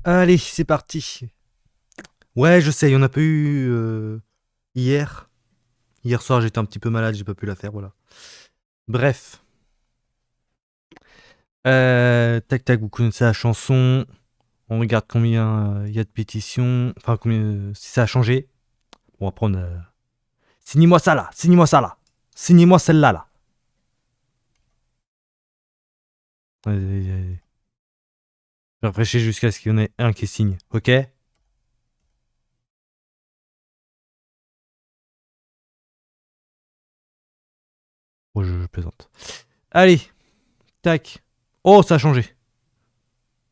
Allez, c'est parti. Ouais, je sais, il y en a pas eu hier. Hier soir, j'étais un petit peu malade, j'ai pas pu la faire, voilà. Bref. Tac tac, vous connaissez la chanson. On regarde combien il y a de pétitions. Enfin, combien, si ça a changé. On va prendre. Signez-moi ça là, signez-moi ça là. Signez-moi celle-là là. Allez. Réfléchissez jusqu'à ce qu'il y en ait un qui signe, ok? Oh, je plaisante. Allez, tac. Oh, ça a changé.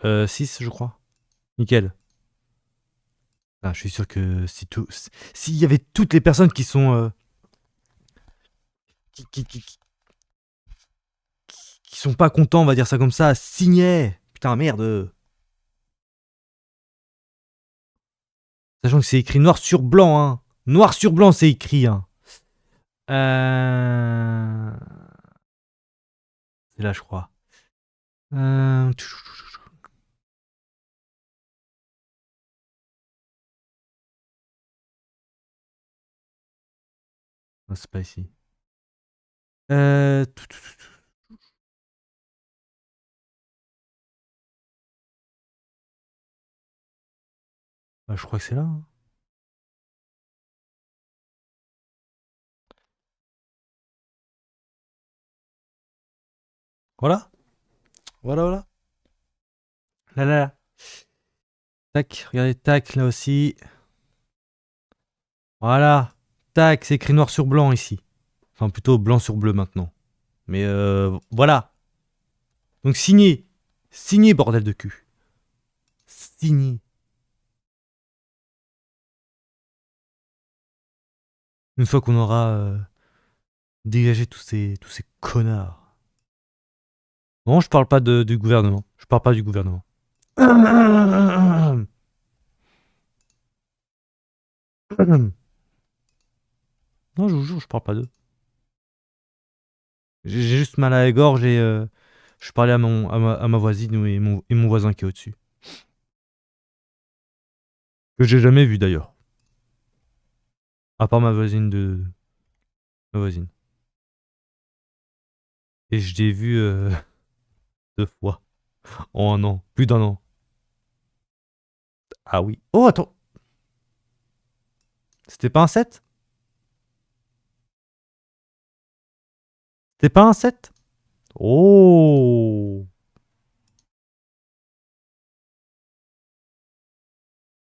6, je crois. Nickel. Ah, je suis sûr que si tout, s'il y avait toutes les personnes qui sont qui sont pas contents, on va dire ça comme ça, signaient. Putain merde. Sachant que c'est écrit noir sur blanc, hein. Noir sur blanc, c'est écrit, hein. Euh... C'est là, je crois. Euh... Ah, c'est pas ici. Euh... Ah, je crois que c'est là, hein. Voilà. Voilà. Là. Tac, regardez, tac, là aussi. Voilà. Tac, c'est écrit noir sur blanc ici. Enfin, plutôt blanc sur bleu maintenant. Mais voilà. Donc signez. Signez, bordel de cul. Signez. Une fois qu'on aura dégagé tous ces connards. Non, je parle pas du gouvernement. Je parle pas du gouvernement. Non, je vous jure, je parle pas d'eux. J'ai juste mal à la gorge et je parlais à ma voisine et mon voisin qui est au-dessus. Que j'ai jamais vu d'ailleurs. À part ma voisine de. Ma voisine. Et je l'ai vu 2 fois. En un an. Plus d'un an. Ah oui. Oh, attends. C'était pas un 7? C'était pas un 7? Oh.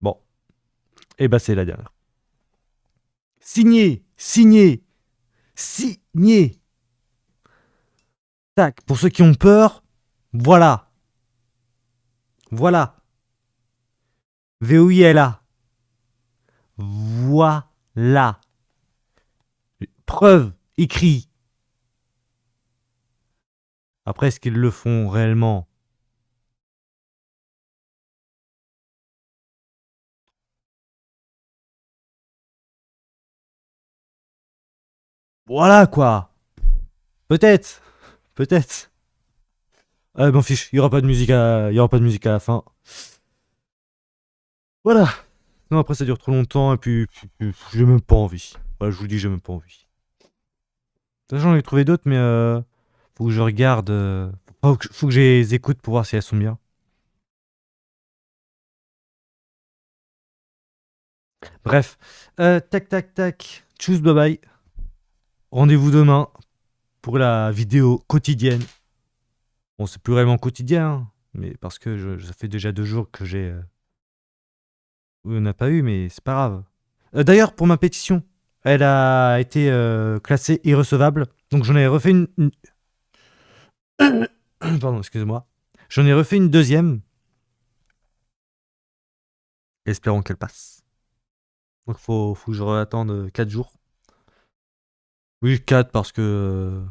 Bon. Et bah, c'est la dernière. Signez. Signez. Signez. Tac. Pour ceux qui ont peur, voilà. Voilà. VOI est là. Voilà. Preuve. Écrit. Après, est-ce qu'ils le font réellement? Voilà quoi. Peut-être. Peut-être. Ah, m'en fiche. Il y aura pas de musique il y aura pas de musique à la fin. Voilà. Non, après, ça dure trop longtemps et puis j'ai même pas envie. Voilà, je vous dis, j'ai même pas envie. De toute façon, j'en ai trouvé d'autres, mais faut que je regarde. Faut que je les écoute pour voir si elles sont bien. Bref. Tac, tac, tac. Tchuss, bye bye. Rendez-vous demain pour la vidéo quotidienne. Bon, c'est plus vraiment quotidien, hein, mais parce que ça fait déjà 2 jours que on n'a pas eu, mais c'est pas grave. D'ailleurs, pour ma pétition, elle a été classée irrecevable. Donc j'en ai refait une. Pardon, excusez-moi. J'en ai refait une deuxième. Espérons qu'elle passe. Donc faut que je attende 4 jours. Oui, 4 parce que.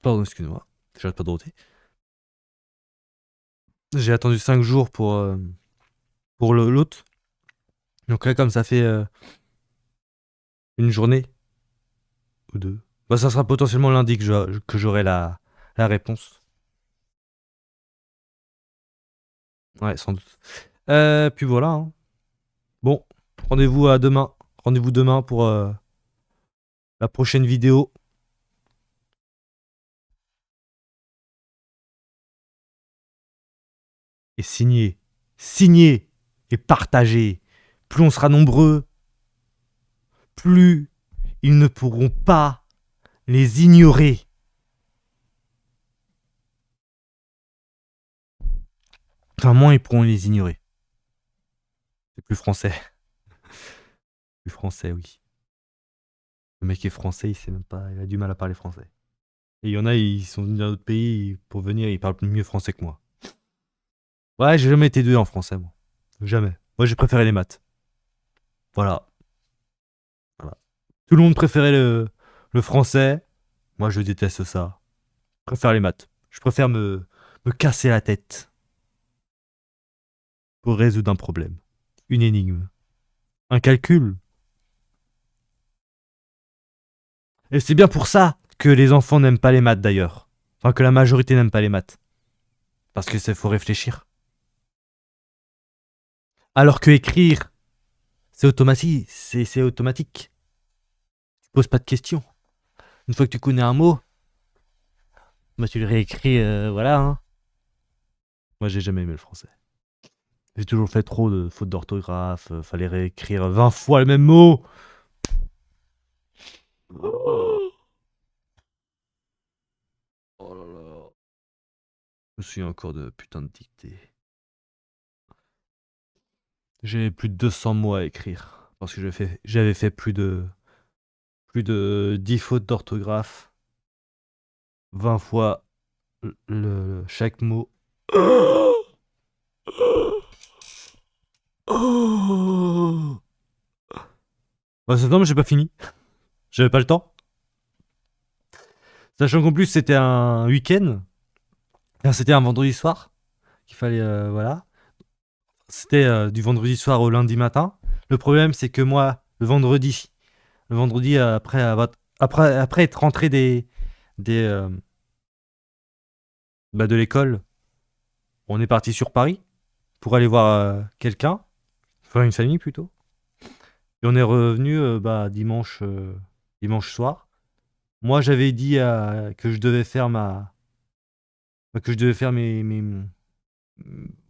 Pardon, excusez-moi. J'arrête pas de roter. J'ai attendu 5 jours pour l'autre. Donc là, comme ça fait une journée ou deux, bah, ça sera potentiellement lundi que j'aurai la réponse. Ouais, sans doute. Puis voilà, hein. Bon, rendez-vous à demain. Rendez-vous demain pour la prochaine vidéo. Et signez. Signez et partagez. Plus on sera nombreux, plus ils ne pourront pas les ignorer. Enfin, moins ils pourront les ignorer. C'est plus français. Plus français, oui. Le mec est français, il sait même pas, il a du mal à parler français. Et il y en a, ils sont venus d'un autre pays pour venir, ils parlent mieux français que moi. Ouais, j'ai jamais été doué en français, moi. Jamais. Moi, j'ai préféré les maths. Voilà. Voilà. Tout le monde préférait le français. Moi, je déteste ça. Je préfère les maths. Je préfère me casser la tête pour résoudre un problème. Une énigme. Un calcul. Et c'est bien pour ça que les enfants n'aiment pas les maths d'ailleurs. Enfin, que la majorité n'aime pas les maths. Parce que c'est faut réfléchir. Alors que écrire, c'est automatique. C'est automatique. Tu poses pas de questions. Une fois que tu connais un mot, bah tu le réécris, voilà. Hein. Moi, j'ai jamais aimé le français. J'ai toujours fait trop de fautes d'orthographe. Fallait réécrire 20 fois le même mot. Oh là là. Je me souviens encore de putain de dictée. J'ai plus de 200 mots à écrire. Parce que j'avais fait plus de 10 fautes d'orthographe. 20 fois chaque mot. Oh. Bah, non, mais j'ai pas fini. J'avais pas le temps. Sachant qu'en plus, c'était un week-end. Enfin, c'était un vendredi soir. Qu'il fallait. Voilà. C'était du vendredi soir au lundi matin. Le problème, c'est que moi, le vendredi après être rentré des, de l'école, on est parti sur Paris pour aller voir quelqu'un, enfin une famille plutôt. Et on est revenu dimanche soir. Moi, j'avais dit que je devais faire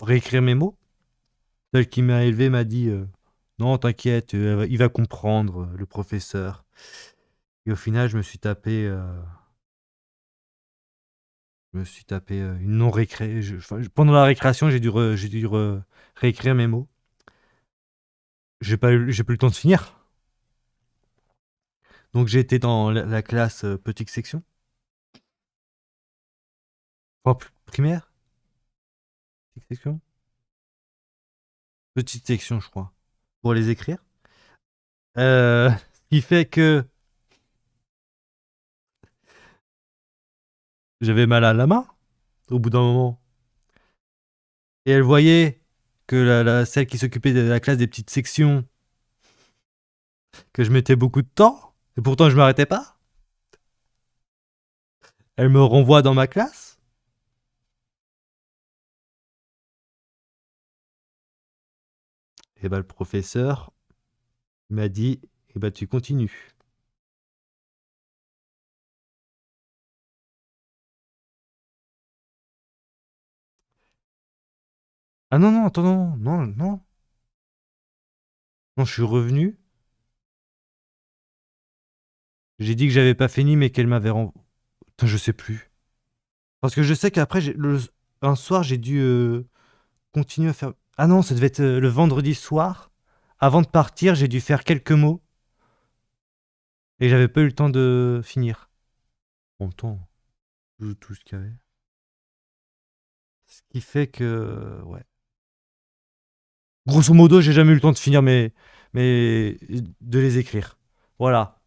réécrire mes mots. Celle qui m'a élevé m'a dit non, t'inquiète, il va comprendre, le professeur. Et au final, je me suis tapé une non-récré. Pendant la récréation, j'ai dû réécrire mes mots. J'ai pas eu le temps de finir. Donc j'ai été dans la classe petite section. Enfin, primaire. Petite section. Petite section, je crois. Pour les écrire. Ce qui fait que j'avais mal à la main au bout d'un moment. Et elle voyait que celle qui s'occupait de la classe des petites sections, que je mettais beaucoup de temps. Et pourtant, je m'arrêtais pas. Elle me renvoie dans ma classe. Et bah, le professeur m'a dit, eh bah, tu continues. Ah non, non, attends, non, non, non. Non, je suis revenu. J'ai dit que j'avais pas fini, mais qu'elle m'avait renvoyé. Putain, je sais plus. Parce que je sais qu'après, un soir, j'ai dû continuer à faire. Ah non, ça devait être le vendredi soir. Avant de partir, j'ai dû faire quelques mots. Et j'avais pas eu le temps de finir. En même temps, tout ce qu'il y avait. Ce qui fait que. Ouais. Grosso modo, j'ai jamais eu le temps de finir de les écrire. Voilà.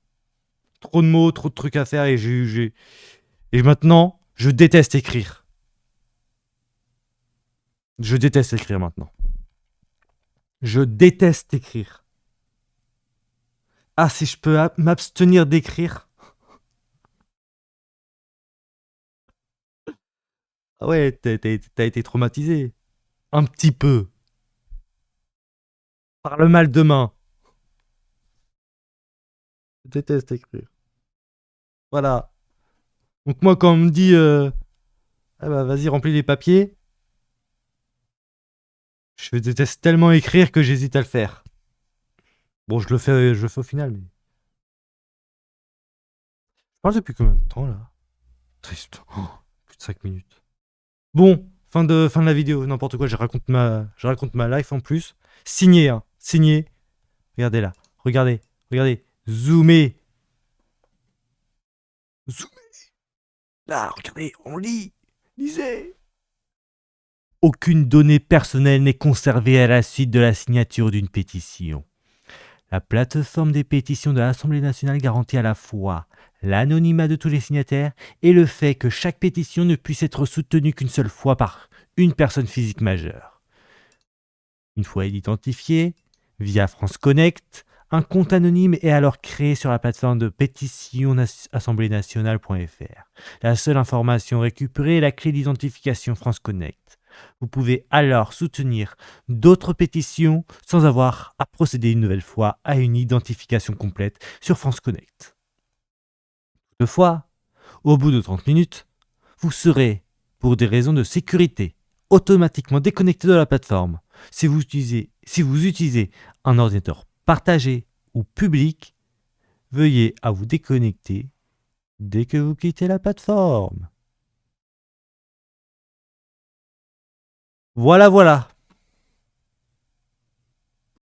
Trop de mots, trop de trucs à faire et maintenant, je déteste écrire. Je déteste écrire maintenant. Je déteste écrire. Ah, si je peux m'abstenir d'écrire. Ah ouais, t'as été traumatisé. Un petit peu. Par le mal de main. Je déteste écrire. Voilà. Donc moi, quand on me dit, ah bah vas-y, remplis les papiers, je déteste tellement écrire que j'hésite à le faire. Bon, je le fais au final, mais... Je parle depuis combien de temps, là? Triste. Oh, plus de 5 minutes. Bon, fin de la vidéo, n'importe quoi, je raconte ma life en plus. Signé, hein, signé. Regardez là, regardez. Zoomez. Zoomez. Là, regardez, on lit. Lisez. Aucune donnée personnelle n'est conservée à la suite de la signature d'une pétition. La plateforme des pétitions de l'Assemblée nationale garantit à la fois l'anonymat de tous les signataires et le fait que chaque pétition ne puisse être soutenue qu'une seule fois par une personne physique majeure. Une fois identifié, via France Connect, un compte anonyme est alors créé sur la plateforme de pétition assembléenationale.fr. La seule information récupérée est la clé d'identification France Connect. Vous pouvez alors soutenir d'autres pétitions sans avoir à procéder une nouvelle fois à une identification complète sur France Connect. Toutefois, au bout de 30 minutes, vous serez, pour des raisons de sécurité, automatiquement déconnecté de la plateforme. Si vous utilisez un ordinateur partagé ou public, veuillez à vous déconnecter dès que vous quittez la plateforme. Voilà.